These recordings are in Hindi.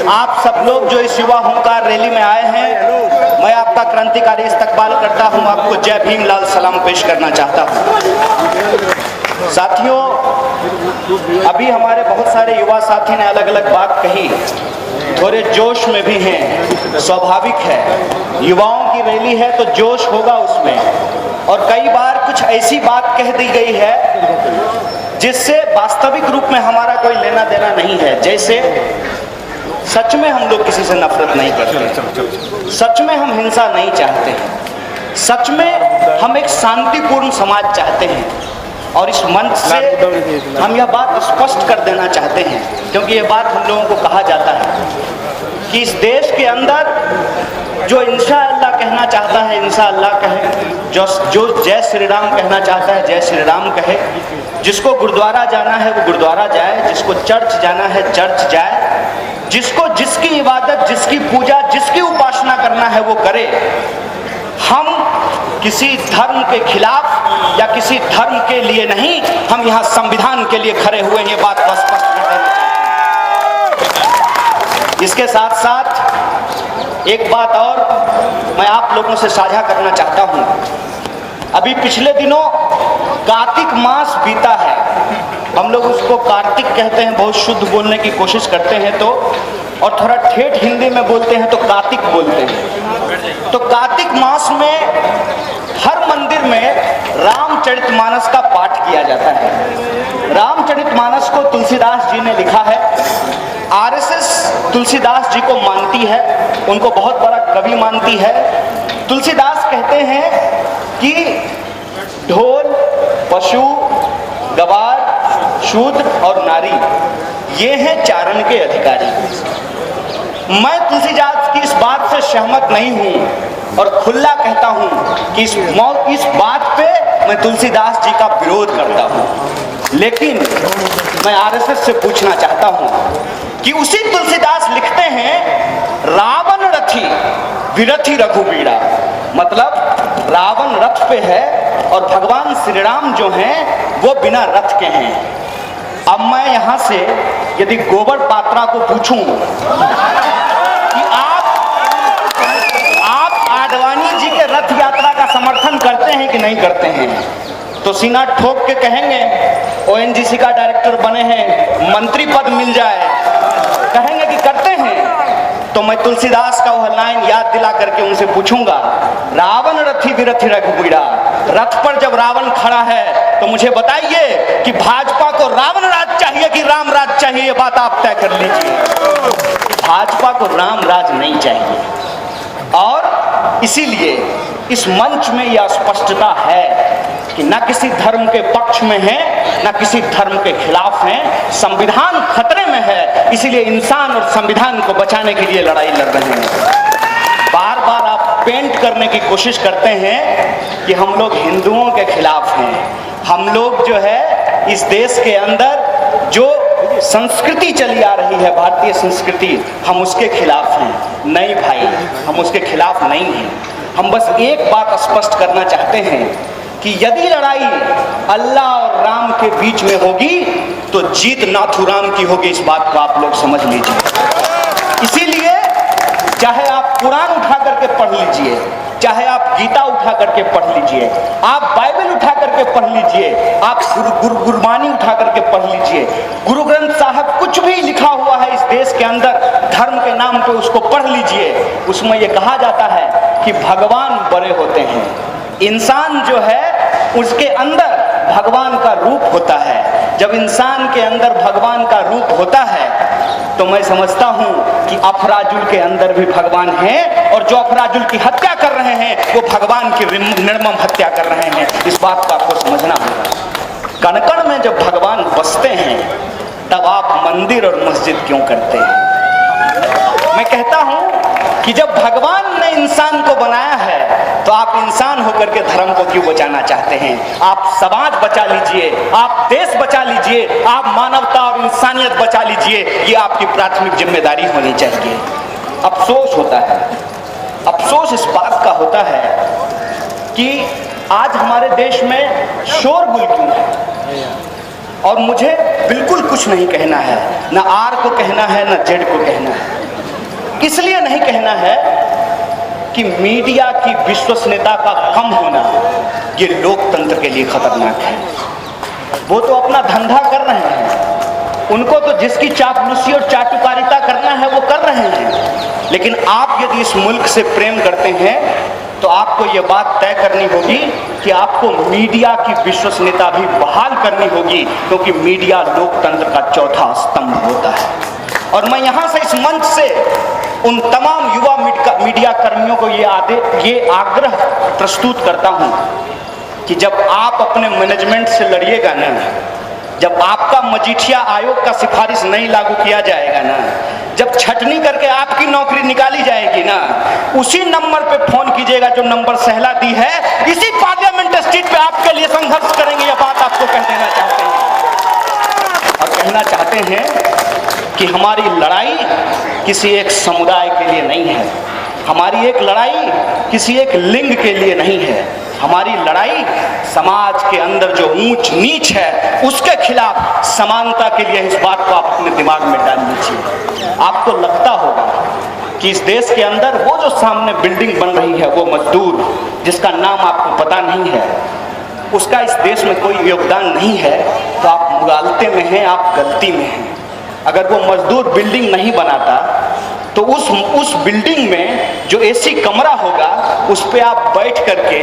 आप सब लोग जो इस युवा हुंकार रैली में आए हैं, मैं आपका क्रांतिकारी इस्तकबाल करता हूं, आपको जय भीम लाल सलाम पेश करना चाहता हूं। साथियों, अभी हमारे बहुत सारे युवा साथी ने अलग अलग बात कही, थोड़े जोश में भी हैं, स्वाभाविक है, युवाओं की रैली है तो जोश होगा उसमें। और कई बार कुछ ऐसी बात कह दी गई है जिससे वास्तविक रूप में हमारा कोई लेना देना नहीं है। जैसे सच में हम लोग किसी से नफरत नहीं करते, सच में हम हिंसा नहीं चाहते हैं, सच में हम एक शांतिपूर्ण समाज चाहते हैं। और इस मंच से हम यह बात स्पष्ट कर देना चाहते हैं, क्योंकि यह बात हम लोगों को कहा जाता है कि इस देश के अंदर जो इंशाअल्लाह कहना चाहता है इंशाअल्लाह कहे, जो जय श्री राम कहना चाहता है जय श्री राम कहे, जिसको गुरुद्वारा जाना है वो गुरुद्वारा जाए, जिसको चर्च जाना है चर्च जाए, जिसको जिसकी इबादत, जिसकी पूजा, जिसकी उपासना करना है वो करे। हम किसी धर्म के खिलाफ या किसी धर्म के लिए नहीं, हम यहाँ संविधान के लिए खड़े हुए हैं, ये बात स्पष्ट कर देना। इसके साथ साथ एक बात और मैं आप लोगों से साझा करना चाहता हूँ। अभी पिछले दिनों कार्तिक मास बीता है, हम लोग उसको कार्तिक कहते हैं, बहुत शुद्ध बोलने की कोशिश करते हैं तो, और थोड़ा ठेठ हिंदी में बोलते हैं तो कार्तिक बोलते हैं। तो कार्तिक मास में हर मंदिर में रामचरितमानस का पाठ किया जाता है। रामचरितमानस को तुलसीदास जी ने लिखा है। आरएसएस तुलसीदास जी को मानती है, उनको बहुत बड़ा कवि मानती है। तुलसीदास कहते हैं कि ढोल, पशु, गवार, शूद्र और नारी, ये हैं चारण के अधिकारी। मैं तुलसीदास की इस बात से सहमत नहीं हूं और खुला कहता हूं कि इस बात पे मैं तुलसीदास जी का विरोध करता हूं। लेकिन मैं आरएसएस से पूछना चाहता हूं कि उसी तुलसीदास लिखते हैं रावण रथी विरथी रघुबीरा, मतलब रावण रथ पे है और भगवान श्री राम जो हैं वो बिना रथ के हैं। अब मैं यहां से यदि गोबर पात्रा को पूछूं कि आप आडवाणी जी के रथ यात्रा का समर्थन करते हैं कि नहीं करते हैं, तो सीना ठोक के कहेंगे ओएनजीसी का डायरेक्टर बने हैं, मंत्री पद मिल जाए, कहेंगे कि करते हैं। तो मैं तुलसीदास का वह लाइन याद दिला करके उनसे पूछूंगा, रावण रथी विरथी रघुबीरा, रथ पर जब रावण खड़ा है तो मुझे बताइए कि भाजपा को रावण राज चाहिए कि राम राज चाहिए, ये बात आप तय कर लीजिए। भाजपा को राम राज नहीं चाहिए। और इसीलिए इस मंच में यह स्पष्टता है कि न किसी धर्म के पक्ष में है, न किसी धर्म के खिलाफ हैं। संविधान खतरे में है, इसीलिए इंसान और संविधान को बचाने के लिए लड़ाई लड़ रहे हैं। बार बार आप पेंट करने की कोशिश करते हैं कि हम लोग हिंदुओं के खिलाफ हैं, हम लोग जो है इस देश के अंदर जो संस्कृति चली आ रही है, भारतीय संस्कृति, हम उसके खिलाफ हैं। नहीं भाई, हम उसके खिलाफ नहीं हैं। हम बस एक बात स्पष्ट करना चाहते हैं कि यदि लड़ाई अल्लाह और राम के बीच में होगी तो जीत नाथूराम की होगी, इस बात को आप लोग समझ लीजिए। इसीलिए चाहे आप कुरान उठा करके पढ़ लीजिए, चाहे आप गीता उठा करके पढ़ लीजिए, आप बाइबल उठा करके पढ़ लीजिए, आप गुरबानी उठा करके पढ़ लीजिए, गुरु ग्रंथ साहब कुछ भी लिखा हुआ है इस देश के अंदर धर्म के नाम पे उसको पढ़ लीजिए। उसमें यह कहा जाता है कि भगवान बड़े होते हैं, इंसान जो है उसके अंदर भगवान का रूप होता है। जब इंसान के अंदर भगवान का रूप होता है तो मैं समझता हूं कि अफराजुल के अंदर भी भगवान है, और जो अफराजुल की हत्या कर रहे हैं वो भगवान की निर्मम हत्या कर रहे हैं। इस बात को आपको समझना होगा। कण कण में जब भगवान बसते हैं तब आप मंदिर और मस्जिद क्यों करते हैं? मैं कहता हूं कि जब भगवान ने इंसान को बनाया है तो आप इंसान होकर के धर्म को क्यों बचाना चाहते हैं? आप समाज बचा लीजिए, आप देश बचा लीजिए, आप मानवता और इंसानियत बचा लीजिए, ये आपकी प्राथमिक जिम्मेदारी होनी चाहिए। अफसोस होता है, अफसोस इस बात का होता है कि आज हमारे देश में शोरगुल क्यों है। और मुझे बिल्कुल कुछ नहीं कहना है, ना आर को कहना है, ना जेड को कहना है। इसलिए नहीं कहना है कि मीडिया की विश्वसनीयता का कम होना ये लोकतंत्र के लिए खतरनाक है। वो तो अपना धंधा कर रहे हैं, उनको तो जिसकी चापलूसी और चाटुकारिता करना है वो कर रहे हैं। लेकिन आप यदि इस मुल्क से प्रेम करते हैं तो आपको ये बात तय करनी होगी कि आपको मीडिया की विश्वसनीयता भी बहाल करनी होगी, क्योंकि मीडिया लोकतंत्र का चौथा स्तंभ होता है। और मैं यहाँ से इस मंच से उन तमाम युवा मीडिया कर्मियों को ये आग्रह प्रस्तुत करता हूँ कि जब आप अपने मैनेजमेंट से लड़िएगा ना, जब आपका मजीठिया आयोग का सिफारिश नहीं लागू किया जाएगा ना, जब छटनी करके आपकी नौकरी निकाली जाएगी ना, उसी नंबर पे फोन कीजिएगा जो नंबर सहला दी है, इसी पार्लियामेंट स्ट्रीट पे आपके लिए संघर्ष करेंगे। यह बात आपको कह देना चाहते हैं और कहना चाहते हैं कि हमारी लड़ाई किसी एक समुदाय के लिए नहीं है, हमारी एक लड़ाई किसी एक लिंग के लिए नहीं है, हमारी लड़ाई समाज के अंदर जो ऊंच नीच है उसके खिलाफ समानता के लिए। इस बात को आप अपने दिमाग में डाल लीजिए। आपको लगता होगा कि इस देश के अंदर वो जो सामने बिल्डिंग बन रही है, वो मजदूर जिसका नाम आपको पता नहीं है, उसका इस देश में कोई योगदान नहीं है, तो आप मुगालते में हैं, आप गलती में हैं। अगर वो मजदूर बिल्डिंग नहीं बनाता तो उस बिल्डिंग में जो एसी कमरा होगा उस पे आप बैठ करके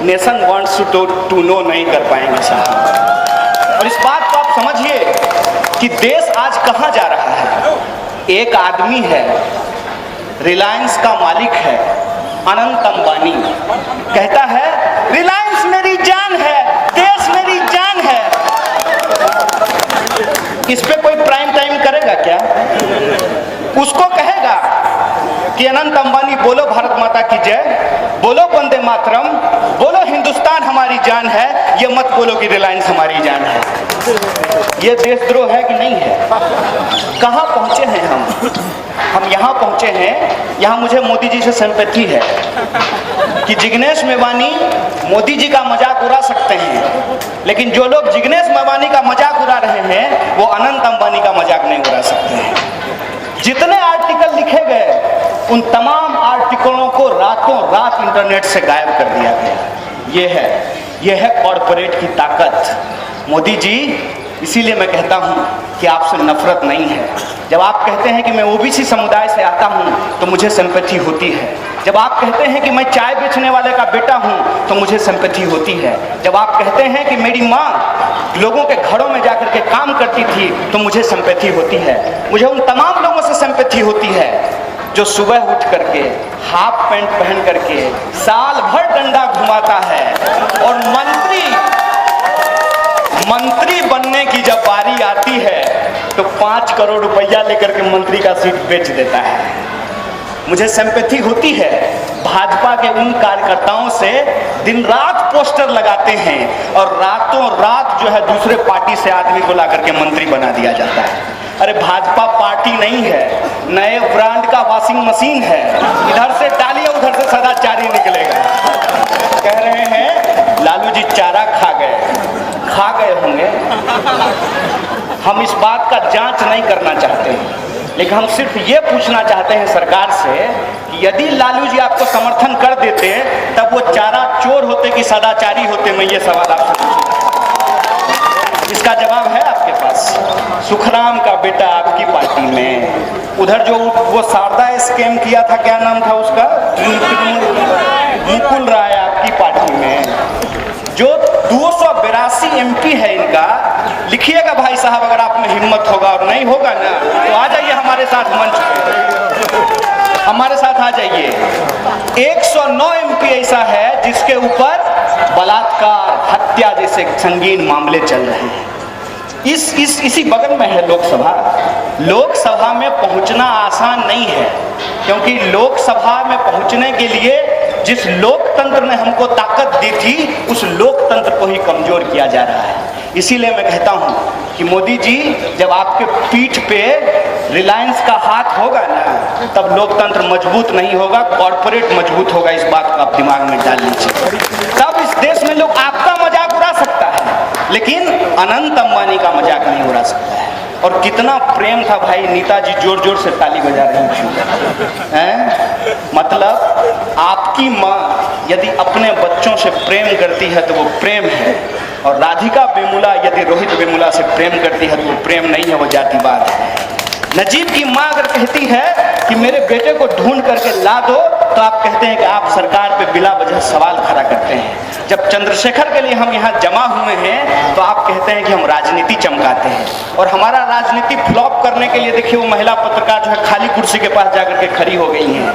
नेशन वांट्स टू नो नहीं कर पाएंगे साहब। और इस बात को आप समझिए कि देश आज कहाँ जा रहा है। एक आदमी है, रिलायंस का मालिक है, अनंत अंबानी, कहता है रिलायंस मेरी जान है, देश मेरी जान है। इस पे कोई प्राइम टाइम करेगा क्या? उसको कहेगा कि अनंत अंबानी बोलो भारत माता की जय, बोलो वंदे मातरम, बोलो हिंदुस्तान हमारी जान है, ये मत बोलो कि रिलायंस हमारी जान है। ये देशद्रोह है कि नहीं है? कहाँ पहुँचे हैं हम यहाँ पहुँचे हैं, यहाँ मुझे मोदी जी से सिंपैथी है कि जिग्नेश मेवानी मोदी जी का मजाक उड़ा सकते हैं, लेकिन जो लोग जिग्नेश मेवानी का मजाक उड़ा रहे हैं वो अनंत अंबानी का मजाक नहीं उड़ा सकते हैं। जितने आर्टिकल लिखे गए उन तमाम आर्टिकलों को रातों रात इंटरनेट से गायब कर दिया गया। ये है कॉरपोरेट की ताकत। मोदी जी, इसीलिए मैं कहता हूं कि आपसे नफरत नहीं है। जब आप कहते हैं कि मैं ओबीसी समुदाय से आता हूं तो मुझे सिंपैथी होती है। जब आप कहते हैं कि मैं चाय बेचने वाले का बेटा हूं तो मुझे सिंपैथी होती है। जब आप कहते हैं कि मेरी माँ लोगों के घरों में जाकर के काम करती थी तो मुझे सिंपैथी होती है। मुझे उन तमाम लोगों से सिंपैथी होती है जो सुबह उठ करके हाफ पैंट पहन करके साल भर डंडा घुमाता है और मंत्री बनने की जब बारी आती है तो 5 करोड़ रुपया लेकर के मंत्री का सीट बेच देता है। मुझे सिंपैथी होती है भाजपा के उन कार्यकर्ताओं से दिन रात पोस्टर लगाते हैं और रातों रात जो है दूसरे पार्टी से आदमी को ला करके मंत्री बना दिया जाता है। अरे भाजपा पार्टी नहीं है, नए ब्रांड का वॉशिंग मशीन है, इधर से डालिए उधर से सदाचारी निकलेगा। कह रहे हैं लालू जी चारा खा गए होंगे। हम इस बात का जांच नहीं करना चाहते हैं, लेकिन हम सिर्फ ये पूछना चाहते हैं सरकार से कि यदि लालू जी आपको समर्थन कर देते तब वो चारा चोर होते कि सदाचारी होते? मैं ये सवाल आपसे पूछूं, इसका जवाब है आपके पास। सुखराम का बेटा आपकी पार्टी में, उधर जो वो शारदा स्कैम किया था, क्या नाम था उसका, मुकुल राय आपकी पार्टी में, जो 282 MP है इनका। लिखिएगा भाई साहब, अगर आप में हिम्मत होगा, और नहीं होगा ना तो आ जाइए हमारे साथ मंच पे, हमारे साथ आ जाइए। 109 MP ऐसा है जिसके ऊपर बलात्कार, हत्या जैसे संगीन मामले चल रहे हैं। इसी बगल में है लोकसभा। लोकसभा में पहुंचना आसान नहीं है, क्योंकि लोकसभा में पहुंचने के लिए जिस लोकतंत्र ने हमको ताकत दी थी उस लोकतंत्र को ही कमजोर किया जा रहा है। इसीलिए मैं कहता हूं कि मोदी जी, जब आपके पीठ पे रिलायंस का हाथ होगा ना तब लोकतंत्र मजबूत नहीं होगा, कॉर्पोरेट मजबूत होगा। इस बात को आप दिमाग में डाल लीजिए। तब इस देश में लोग आपका मजाक उड़ा सकता है लेकिन अनंत अंबानी का मजाक नहीं उड़ा सकता है। और कितना प्रेम था भाई, नेताजी जोर जोर से ताली बजा रही थी हैं? मतलब आपकी माँ यदि अपने बच्चों से प्रेम करती है तो वो प्रेम है, और राधिका वेमुला यदि रोहित वेमुला से प्रेम करती है तो वो प्रेम नहीं है, वो जातिवाद है। नजीब की माँ अगर कहती है कि मेरे बेटे को ढूंढ करके ला दो, तो आप कहते हैं कि आप सरकार पे बिला वजह सवाल खड़ा करते हैं। जब चंद्रशेखर के लिए हम यहाँ जमा हुए हैं तो आप कहते हैं कि हम राजनीति चमकाते हैं, और हमारा राजनीति फ्लॉप करने के लिए देखिए वो महिला पत्रकार जो है खाली कुर्सी के पास जाकर के खड़ी हो गई हैं।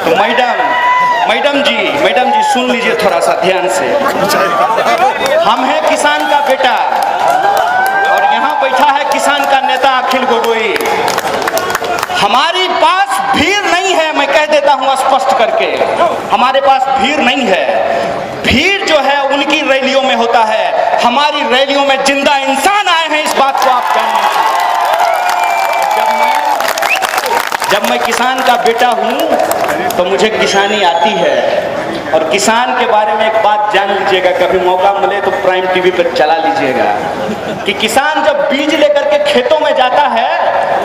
तो मैडम जी सुन लीजिए थोड़ा सा ध्यान से। हम हैं किसान का बेटा, और यहाँ बैठा है किसान का नेता अखिल गोगोई। हमारी पास भीड़ नहीं है, मैं कह देता हूँ स्पष्ट करके, हमारे पास भीड़ नहीं है। भीड़ जो है उनकी रैलियों में होता है, हमारी रैलियों में जिंदा इंसान आए हैं, इस बात को आप जानना चाहिए। जब मैं किसान का बेटा हूँ तो मुझे किसानी आती है, और किसान के बारे में एक बात जान लीजिएगा, कभी मौका मिले तो प्राइम टीवी पर चला लीजिएगा, कि किसान जब बीज लेकर के खेतों में जाता है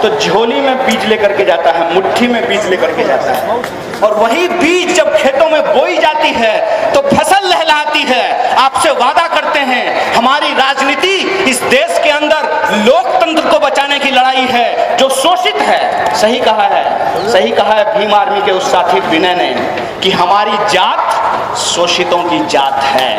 तो झोली में बीज लेकर के जाता है, मुट्ठी में बीज लेकर के जाता है, और वही बीज जब खेतों में बोई जाती है तो फसल लहलहाती है। आपसे वादा करते हैं, हमारी राजनीति इस देश के अंदर लोकतंत्र को बचाने की लड़ाई है, जो शोषित है। सही कहा है भीम आर्मी के उस साथी विनय ने कि हमारी जात शोषितों की जात है,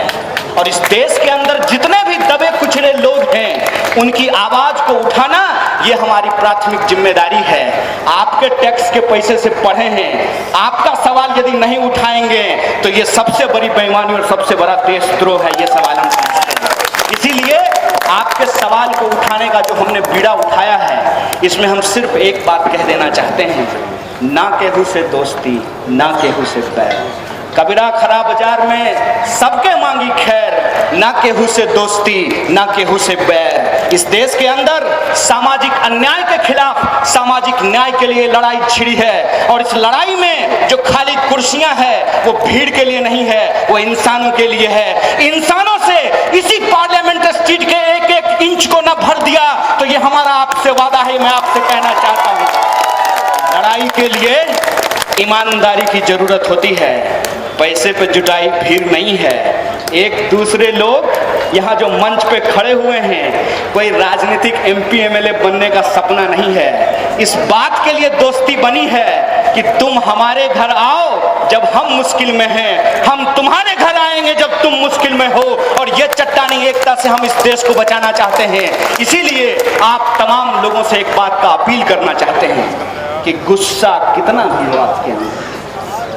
और इस देश के अंदर जितने भी दबे कुचले लोग हैं उनकी आवाज को उठाना ये हमारी प्राथमिक जिम्मेदारी है। आपके टैक्स के पैसे से पढ़े हैं, आपका सवाल यदि नहीं उठाएंगे तो ये सबसे बड़ी बेईमानी और सबसे बड़ा देशद्रोह है, ये सवाल हम समझते हैं। इसीलिए आपके सवाल को उठाने का जो हमने बीड़ा उठाया है, इसमें हम सिर्फ एक बात कह देना चाहते हैं, ना केहू से दोस्ती, ना केहू से बैर। कबीरा खरा बाजार में सबके मांगी खैर, ना केहू से दोस्ती, ना केहू से बैर। इस देश के अंदर सामाजिक अन्याय के खिलाफ सामाजिक न्याय के लिए लड़ाई छिड़ी है, और इस लड़ाई में जो खाली कुर्सियां हैं वो भीड़ के लिए नहीं है, वो इंसानों के लिए है। इंसानों से इसी पार्लियामेंट स्ट्रीट के एक एक इंच को न भर दिया तो ये हमारा आपसे वादा है। मैं आपसे कहना चाहता हूँ, लड़ाई के लिए ईमानदारी की जरूरत होती है, पैसे पे जुटाई भीड़ नहीं है। एक दूसरे लोग यहाँ जो मंच पे खड़े हुए हैं, कोई राजनीतिक एमपी एमएलए बनने का सपना नहीं है। इस बात के लिए दोस्ती बनी है कि तुम हमारे घर आओ जब हम मुश्किल में हैं, हम तुम्हारे घर आएंगे जब तुम मुश्किल में हो, और ये चट्टानी एकता से हम इस देश को बचाना चाहते हैं। इसीलिए आप तमाम लोगों से एक बात का अपील करना चाहते हैं कि गुस्सा कितना भी हो आपके अंदर,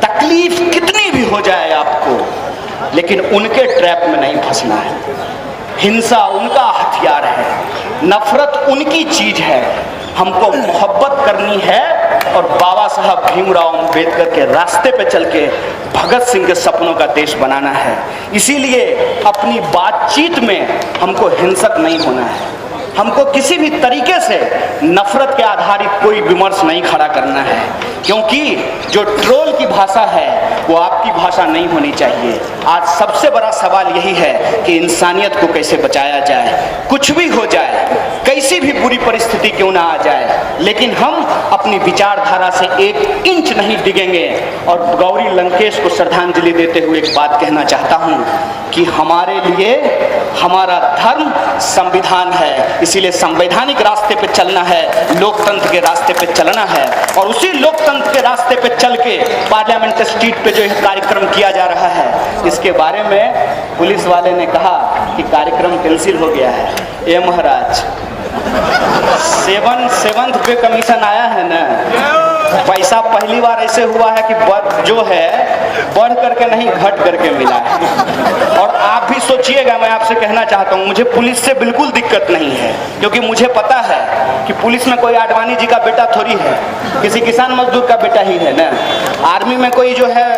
तकलीफ कितनी भी हो जाए आपको, लेकिन उनके ट्रैप में नहीं फंसना है। हिंसा उनका हथियार है, नफरत उनकी चीज है। हमको मोहब्बत करनी है और बाबा साहब भीमराव अंबेडकर के रास्ते पे चल के भगत सिंह के सपनों का देश बनाना है। इसीलिए अपनी बातचीत में हमको हिंसक नहीं होना है, हमको किसी भी तरीके से नफरत के आधारित कोई विमर्श नहीं खड़ा करना है, क्योंकि जो ट्रोल की भाषा है वो आपकी भाषा नहीं होनी चाहिए। आज सबसे बड़ा सवाल यही है कि इंसानियत को कैसे बचाया जाए। कुछ भी हो जाए, कैसी भी बुरी परिस्थिति क्यों ना आ जाए, लेकिन हम अपनी विचारधारा से एक इंच नहीं डिगेंगे। और गौरी लंकेश को श्रद्धांजलि देते हुए एक बात कहना चाहता हूँ कि हमारे लिए हमारा धर्म संविधान है, इसीलिए संवैधानिक रास्ते पे चलना है, लोकतंत्र के रास्ते पे चलना है। और उसी लोकतंत्र के रास्ते पे चल के पार्लियामेंट स्ट्रीट पे जो कार्यक्रम किया जा रहा है, इसके बारे में पुलिस वाले ने कहा कि कार्यक्रम कैंसिल हो गया है। ये महाराज 7th पे कमीशन आया है ना, पैसा पहली बार ऐसे हुआ है कि जो है बढ़ करके नहीं घट करके मिला है। और आप भी सोचिएगा, मैं आपसे कहना चाहता हूँ, मुझे पुलिस से बिल्कुल दिक्कत नहीं है, क्योंकि मुझे पता है कि पुलिस में कोई आडवाणी जी का बेटा थोड़ी है, किसी किसान मजदूर का बेटा ही है ना। आर्मी में कोई जो है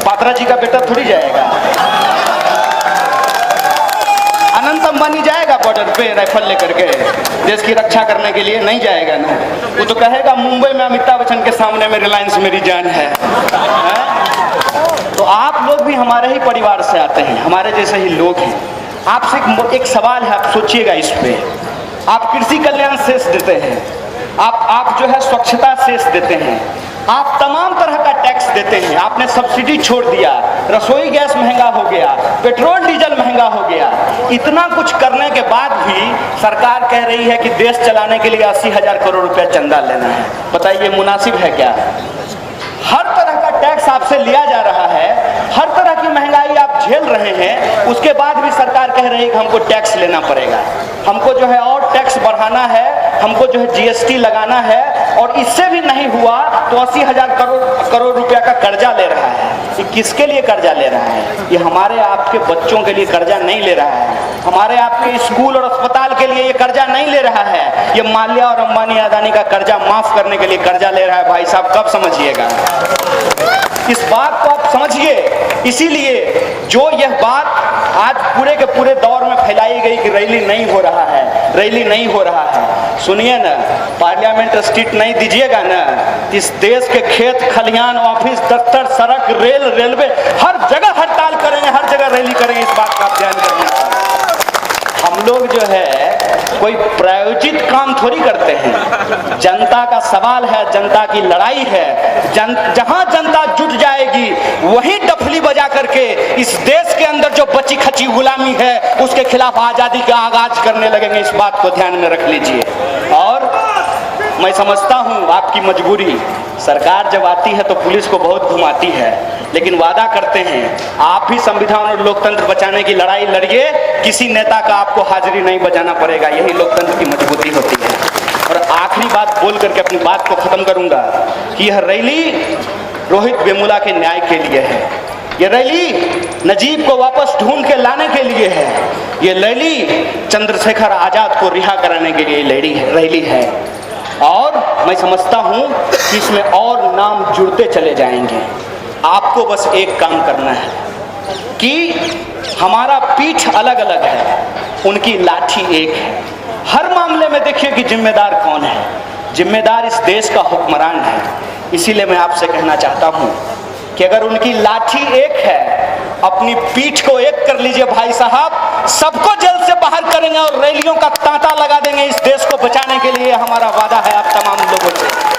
पात्रा जी का बेटा थोड़ी जाएगा, अनंत अंबानी जाएगा बॉर्डर पे राइफल लेकर के देश की रक्षा करने के लिए? नहीं जाएगा ना। वो तो कहेगा मुंबई में अमिताभ बच्चन के सामने में रिलायंस मेरी जान है। तो आप लोग भी हमारे ही परिवार से आते हैं, हमारे जैसे ही लोग हैं। आपसे एक सवाल है, आप सोचिएगा इस पे आप कृषि कल्याण सेस देते हैं, आप जो है स्वच्छता सेस देते हैं, आप तमाम तरह का टैक्स देते हैं। आपने सब्सिडी छोड़ दिया, रसोई गैस महंगा हो गया, पेट्रोल डीजल महंगा हो गया। इतना कुछ करने के बाद भी सरकार कह रही है कि देश चलाने के लिए 80,000 करोड़ रुपया चंदा लेना है। बताइए मुनासिब है क्या? हर तरह का टैक्स आपसे लिया जा रहा है, हर तरह की महंगाई आप झेल रहे हैं, उसके बाद भी सरकार कह रही है कि हमको टैक्स लेना पड़ेगा, हमको जो है और टैक्स बढ़ाना है, हमको जो है जीएसटी लगाना है। और इससे भी नहीं हुआ तो 80,000 करोड़ रुपया का कर्जा ले रहा है। ये किसके लिए कर्जा ले रहा है? ये हमारे आपके बच्चों के लिए कर्जा नहीं ले रहा है, हमारे आपके स्कूल और अस्पताल के लिए ये कर्जा नहीं ले रहा है। ये माल्या और अंबानी अदानी का कर्जा माफ करने के लिए कर्जा ले रहा है। भाई साहब कब समझिएगा? इस बात को आप समझिए। इसीलिए जो यह बात आज पूरे के पूरे दौर में फैलाई गई कि रैली नहीं हो रहा है, रैली नहीं हो रहा है, सुनिए ना, पार्लियामेंट स्ट्रीट नहीं दीजिएगा ना, इस देश के खेत खलिहान, ऑफिस, दफ्तर, सड़क, रेलवे, हर जगह हड़ताल करेंगे, हर जगह रैली करेंगे। इस बात का आप ध्यान करेंगे। हम लोग जो है कोई प्रायोजित काम थोड़ी करते हैं। जनता का सवाल है, जनता की लड़ाई है। जहां जनता जुट जाएगी वहीं डफली बजा करके इस देश के अंदर जो बची खची गुलामी है उसके खिलाफ आजादी का आगाज करने लगेंगे। इस बात को ध्यान में रख लीजिए। और मैं समझता हूं आपकी मजबूरी, सरकार जब आती है तो पुलिस को बहुत घुमाती है, लेकिन वादा करते हैं आप भी संविधान और लोकतंत्र बचाने की लड़ाई लड़िए, किसी नेता का आपको हाजिरी नहीं बजाना पड़ेगा। यही लोकतंत्र की मजबूती होती है। और आखिरी बात बोल करके अपनी बात को खत्म करूंगा कि यह रैली रोहित वेमुला के न्याय के लिए है, ये रैली नजीब को वापस ढूंढ के लाने के लिए है, ये रैली चंद्रशेखर आजाद को रिहा कराने के लिए रैली है। और मैं समझता हूं कि इसमें और नाम जुड़ते चले जाएंगे। आपको बस एक काम करना है कि हमारा पीठ अलग अलग है, उनकी लाठी एक है। हर मामले में देखिए कि जिम्मेदार कौन है। जिम्मेदार इस देश का हुक्मरान है। इसीलिए मैं आपसे कहना चाहता हूं कि अगर उनकी लाठी एक है, अपनी पीठ को एक कर लीजिए भाई साहब। सबको जेल से बाहर करेंगे और रैलियों का तांता लगा देंगे इस देश को बचाने के लिए। हमारा वादा है आप तमाम लोगों से।